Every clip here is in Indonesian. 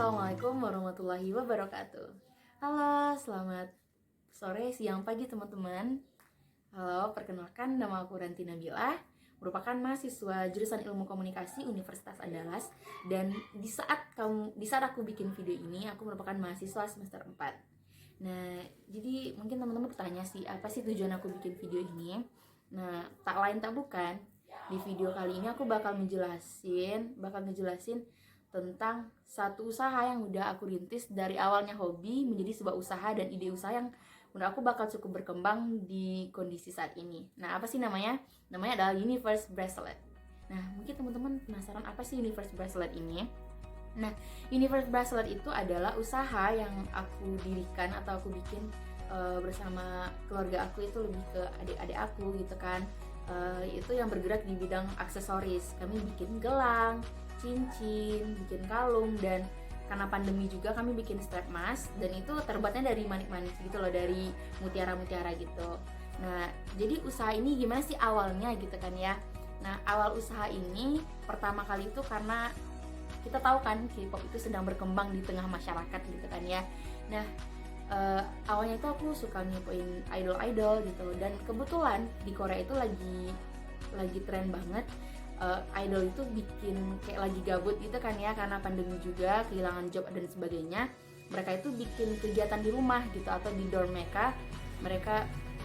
Assalamualaikum warahmatullahi wabarakatuh. Halo, selamat sore, siang, pagi teman-teman. Halo, perkenalkan nama aku Ranti Nabila, merupakan mahasiswa jurusan Ilmu Komunikasi Universitas Andalas. Dan di saat aku bikin video ini, aku merupakan mahasiswa semester 4. Nah, jadi mungkin teman-teman bertanya sih, apa sih tujuan aku bikin video ini? Nah, tak lain tak bukan, di video kali ini aku bakal ngejelasin tentang satu usaha yang udah aku rintis dari awalnya hobi menjadi sebuah usaha dan ide usaha yang menurut aku bakal cukup berkembang di kondisi saat ini. Nah, apa sih namanya? Namanya adalah Universe Bracelet. Nah, mungkin teman-teman penasaran apa sih Universe Bracelet ini? Nah, Universe Bracelet itu adalah usaha yang aku dirikan atau aku bikin bersama keluarga aku, itu lebih ke adik-adik aku gitu kan. Itu yang bergerak di bidang aksesoris. Kami bikin gelang, cincin, bikin kalung, dan karena pandemi juga kami bikin strap mask, dan itu terbuatnya dari manik-manik gitu loh, dari mutiara-mutiara gitu. Nah, jadi usaha ini gimana sih awalnya gitu kan ya. Nah, awal usaha ini pertama kali itu karena kita tahu kan K-pop itu sedang berkembang di tengah masyarakat gitu kan ya. Nah, awalnya itu aku suka ngepoin idol-idol gitu, dan kebetulan di Korea itu lagi tren banget. Idol itu bikin kayak lagi gabut gitu kan ya, karena pandemi juga, kehilangan job dan sebagainya. Mereka itu bikin kegiatan di rumah gitu, atau di dorm mereka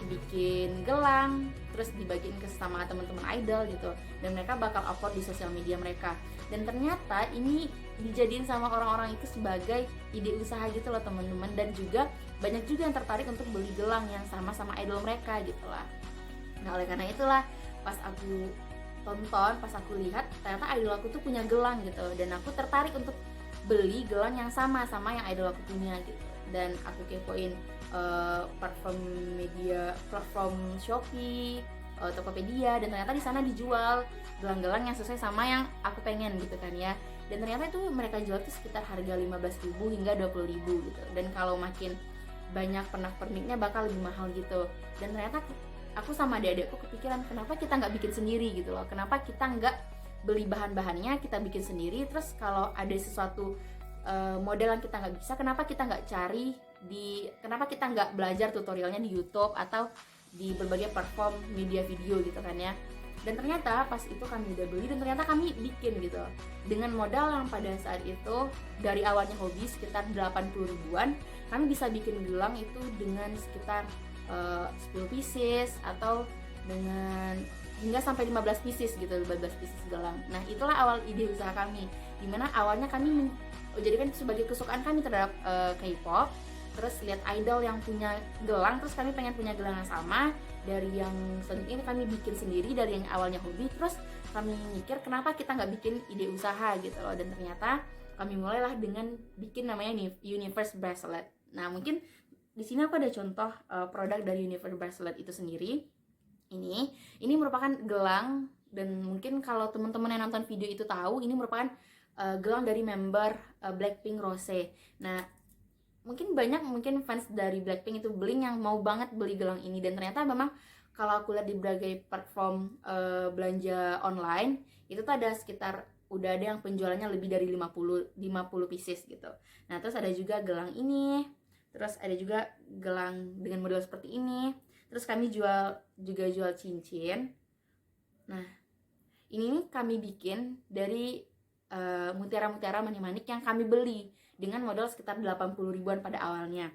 bikin gelang, terus dibagiin ke sama teman-teman idol gitu, dan mereka bakal upload di sosial media mereka. Dan ternyata ini dijadiin sama orang-orang itu sebagai ide usaha gitu loh teman-teman, dan juga banyak juga yang tertarik untuk beli gelang yang sama idol mereka gitu lah. Nah, oleh karena itulah pas aku pas aku lihat ternyata idol aku tuh punya gelang gitu, dan aku tertarik untuk beli gelang yang sama yang idol aku punya gitu. Dan aku kepoin platform Shopee, Tokopedia, dan ternyata di sana dijual gelang-gelang yang sesuai sama yang aku pengen gitu kan ya. Dan ternyata itu mereka jual tuh sekitar harga 15.000 hingga 20.000 gitu. Dan kalau makin banyak pernak-perniknya bakal lebih mahal gitu. Dan ternyata aku sama adik-adikku kepikiran, kenapa kita nggak bikin sendiri gitu loh, kenapa kita nggak beli bahan-bahannya, kita bikin sendiri. Terus kalau ada sesuatu model yang kita nggak bisa, kenapa kita nggak kenapa kita nggak belajar tutorialnya di YouTube atau di berbagai platform media video gitu kan ya. Dan ternyata pas itu kami udah beli, dan ternyata kami bikin gitu dengan modal yang pada saat itu dari awalnya hobi sekitar 80 ribuan, kami bisa bikin gelang itu dengan sekitar 10 pieces atau dengan hingga sampai 15 pieces gitu, 15 pieces gelang. Nah, itulah awal ide usaha kami, dimana awalnya kami jadikan sebagai kesukaan kami terhadap K-pop. Terus lihat idol yang punya gelang, terus kami pengen punya gelang yang sama. Dari yang selanjutnya ini kami bikin sendiri dari yang awalnya hobi. Terus kami mikir kenapa kita nggak bikin ide usaha gitu loh. Dan ternyata kami mulailah dengan bikin namanya Universe Bracelet. Nah, mungkin di sini aku ada contoh produk dari Universe Bracelet itu sendiri. Ini merupakan gelang, dan mungkin kalau teman-teman yang nonton video itu tahu, ini merupakan gelang dari member Blackpink Rose. Nah, mungkin fans dari Blackpink itu Blink yang mau banget beli gelang ini, dan ternyata memang kalau aku lihat di berbagai platform belanja online itu tuh ada sekitar udah ada yang penjualannya lebih dari 50 pieces gitu. Nah, terus ada juga gelang ini, terus ada juga gelang dengan model seperti ini. Terus kami jual cincin. Nah, ini kami bikin dari mutiara-mutiara manik-manik yang kami beli dengan modal sekitar 80 ribuan pada awalnya.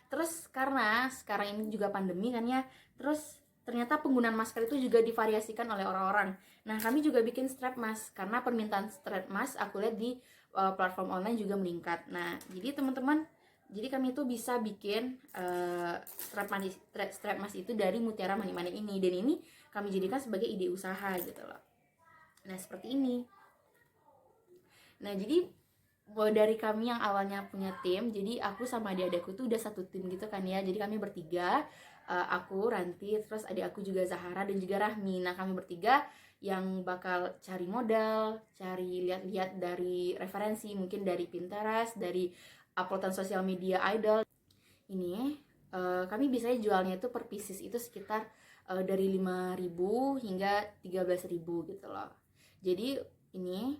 Terus karena sekarang ini juga pandemi kan ya, terus ternyata penggunaan masker itu juga divariasikan oleh orang-orang. Nah, kami juga bikin strap mask karena permintaan strap mask aku lihat di platform online juga meningkat. Nah, jadi teman-teman, jadi kami itu bisa bikin strap mask itu dari mutiara manik-manik ini, dan ini kami jadikan sebagai ide usaha gitu loh. Nah, seperti ini. Nah, jadi dari kami yang awalnya punya tim, jadi aku sama adik-adikku tuh udah satu tim gitu kan ya. Jadi kami bertiga, aku, Ranti, terus adik aku juga Zahara dan juga Rahmi. Nah, kami bertiga yang bakal cari modal, cari lihat-lihat dari referensi, mungkin dari Pinterest, dari uploadan sosial media idol. Ini kami biasanya jualnya itu per pieces itu sekitar dari 5.000 hingga 13.000 gitu loh. Jadi ini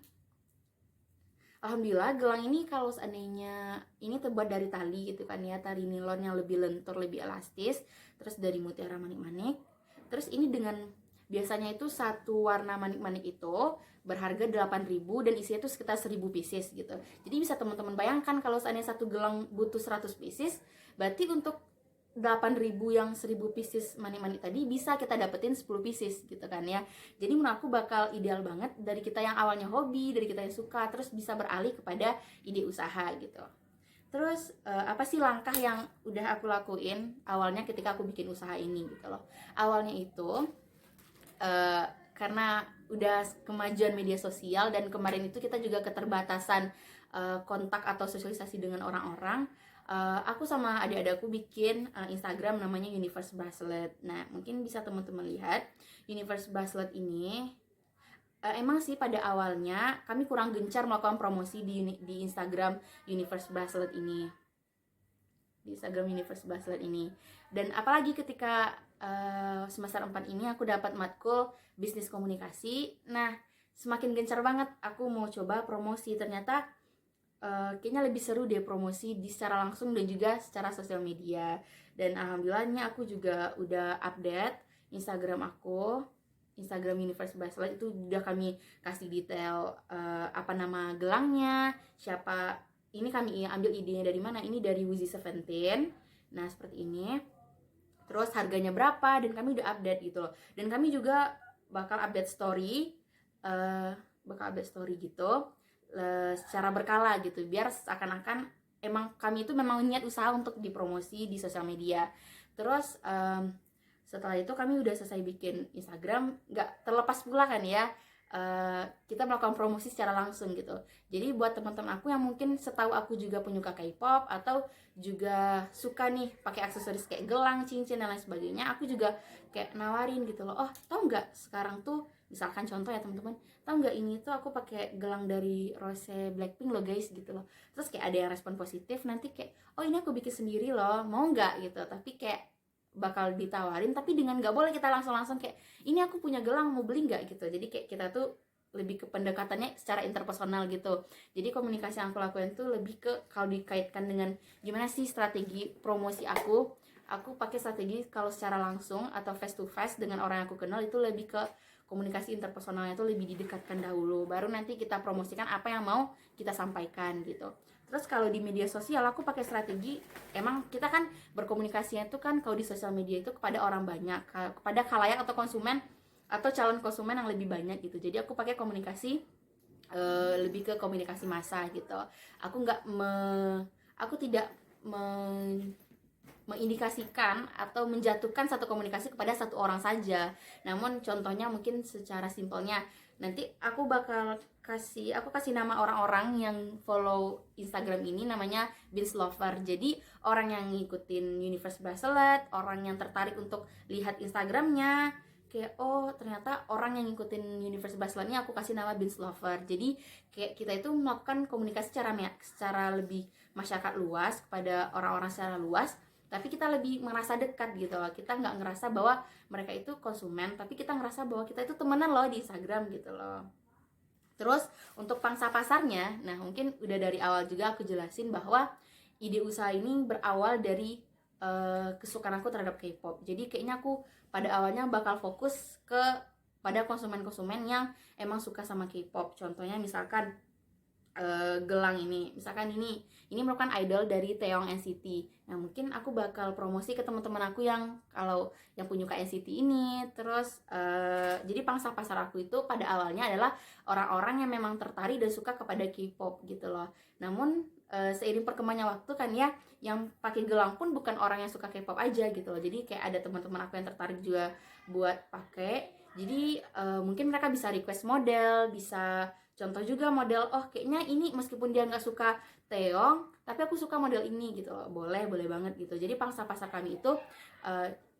Alhamdulillah gelang ini kalau seandainya ini terbuat dari tali gitu kan ya, tali nilon yang lebih lentur, lebih elastis, terus dari mutiara manik-manik. Terus ini dengan biasanya itu satu warna manik-manik itu berharga 8.000 dan isinya itu sekitar 1.000 pieces gitu. Jadi bisa teman-teman bayangkan kalau seandainya satu gelang butuh 100 pieces, berarti untuk 8.000 yang 1.000 pieces manik-manik tadi bisa kita dapetin 10 pieces gitu kan ya. Jadi menurut aku bakal ideal banget dari kita yang awalnya hobi, dari kita yang suka, terus bisa beralih kepada ide usaha gitu. Terus apa sih langkah yang udah aku lakuin awalnya ketika aku bikin usaha ini gitu loh. Awalnya itu karena udah kemajuan media sosial dan kemarin itu kita juga keterbatasan kontak atau sosialisasi dengan orang-orang. Aku sama adik-adikku bikin Instagram namanya Universe Bracelet. Nah, mungkin bisa teman-teman lihat Universe Bracelet ini. Emang sih pada awalnya kami kurang gencar melakukan promosi di Instagram Universe Bracelet ini. Di Instagram Universe Bracelet ini. Dan apalagi ketika semester 4 ini aku dapat matkul bisnis komunikasi. Nah, semakin gencar banget aku mau coba promosi. Ternyata kayaknya lebih seru deh promosi di secara langsung dan juga secara sosial media. Dan alhamdulillahnya aku juga udah update Instagram aku, Instagram Universe Bracelet itu udah kami kasih detail apa nama gelangnya, siapa, ini kami ambil idenya dari mana, ini dari Wuzi Seventeen. Nah seperti ini, terus harganya berapa, dan kami udah update gitu loh. Dan kami juga bakal update story, gitu secara berkala gitu, biar seakan-akan emang kami itu memang niat usaha untuk dipromosi di sosial media. Terus setelah itu kami udah selesai bikin Instagram, nggak terlepas pula kan ya kita melakukan promosi secara langsung gitu. Jadi buat teman-teman aku yang mungkin setahu aku juga penyuka K-pop atau juga suka nih pakai aksesoris kayak gelang, cincin dan lain sebagainya, aku juga kayak nawarin gitu loh. Oh, tahu nggak sekarang tuh, misalkan contoh ya teman-teman, tahu nggak ini tuh aku pakai gelang dari Rose Blackpink loh guys gitu loh. Terus kayak ada yang respon positif, nanti kayak oh ini aku bikin sendiri loh, mau nggak gitu. Tapi kayak bakal ditawarin, tapi dengan nggak boleh kita langsung kayak ini aku punya gelang mau beli nggak gitu. Jadi kayak kita tuh lebih ke pendekatannya secara interpersonal gitu. Jadi komunikasi yang aku lakuin tuh lebih ke kalau dikaitkan dengan gimana sih strategi promosi aku pakai strategi kalau secara langsung atau face to face dengan orang yang aku kenal itu lebih ke komunikasi interpersonalnya itu lebih didekatkan dahulu, baru nanti kita promosikan apa yang mau kita sampaikan gitu. Terus kalau di media sosial aku pakai strategi, emang kita kan berkomunikasinya itu kan kalau di sosial media itu kepada orang banyak, kepada khalayak atau konsumen atau calon konsumen yang lebih banyak gitu. Jadi aku pakai komunikasi lebih ke komunikasi massa gitu. Aku tidak mengindikasikan atau menjatuhkan satu komunikasi kepada satu orang saja. Namun contohnya mungkin secara simpelnya, nanti aku kasih nama orang-orang yang follow Instagram ini namanya Beans Lover. Jadi orang yang ngikutin Universe Bracelet, orang yang tertarik untuk lihat Instagramnya, kayak oh ternyata orang yang ngikutin Universe Braceletnya aku kasih nama Beans Lover. Jadi kayak kita itu melakukan komunikasi secara lebih masyarakat luas kepada orang-orang secara luas, tapi kita lebih merasa dekat gitu loh. Kita nggak ngerasa bahwa mereka itu konsumen, tapi kita ngerasa bahwa kita itu temenan loh di Instagram gitu loh. Terus untuk pangsa pasarnya, nah mungkin udah dari awal juga aku jelasin bahwa ide usaha ini berawal dari kesukaan aku terhadap K-pop. Jadi kayaknya aku pada awalnya bakal fokus pada konsumen-konsumen yang emang suka sama K-pop. Contohnya misalkan gelang ini, misalkan ini merupakan idol dari Taeyong NCT. Nah mungkin aku bakal promosi ke teman-teman aku yang kalau yang penyuka NCT ini. Terus jadi pangsa pasar aku itu pada awalnya adalah orang-orang yang memang tertarik dan suka kepada K-pop gitu loh. Namun seiring perkembangannya waktu kan ya, yang pakai gelang pun bukan orang yang suka K-pop aja gitu loh. Jadi kayak ada teman-teman aku yang tertarik juga buat pakai. Jadi mungkin mereka bisa request model, bisa contoh juga model, oh kayaknya ini meskipun dia nggak suka Taeyong, tapi aku suka model ini gitu loh. Boleh banget gitu. Jadi pangsa pasar kami itu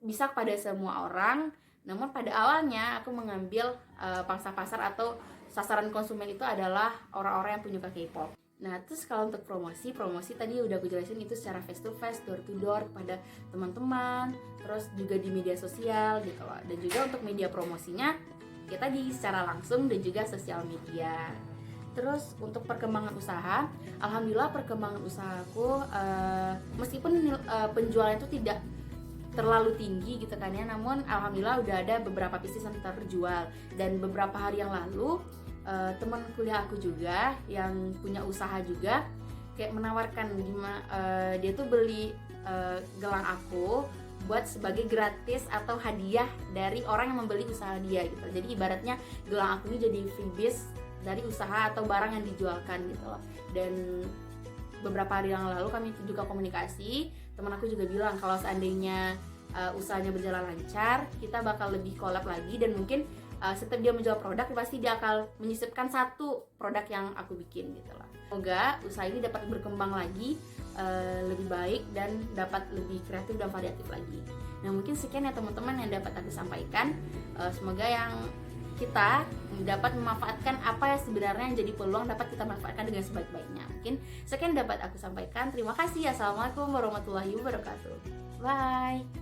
bisa kepada semua orang. Namun pada awalnya aku mengambil pangsa pasar atau sasaran konsumen itu adalah orang-orang yang penyuka K-pop. Nah terus kalau untuk promosi tadi udah aku jelasin itu secara face to face, door to door kepada teman-teman, terus juga di media sosial gitu loh. Dan juga untuk media promosinya kita di secara langsung dan juga sosial media. Terus untuk perkembangan usaha, alhamdulillah perkembangan usahaku meskipun penjualan itu tidak terlalu tinggi gitu kan ya, namun alhamdulillah udah ada beberapa bisnis yang terjual. Dan beberapa hari yang lalu teman kuliah aku juga yang punya usaha juga kayak menawarkan dia tuh beli gelang aku buat sebagai gratis atau hadiah dari orang yang membeli usaha dia gitu. Jadi ibaratnya gelang aku ini jadi freebies dari usaha atau barang yang dijualkan gitu loh. Dan beberapa hari yang lalu kami juga komunikasi, teman aku juga bilang kalau seandainya usahanya berjalan lancar, kita bakal lebih collab lagi, dan mungkin setiap dia menjual produk pasti dia akan menyisipkan satu produk yang aku bikin gitu loh. Semoga usaha ini dapat berkembang lagi lebih baik dan dapat lebih kreatif dan variatif lagi. Nah mungkin sekian ya teman-teman yang dapat aku sampaikan. Semoga yang kita dapat memanfaatkan apa yang sebenarnya yang jadi peluang dapat kita manfaatkan dengan sebaik-baiknya. Mungkin sekian dapat aku sampaikan. Terima kasih. Assalamualaikum warahmatullahi wabarakatuh. Bye.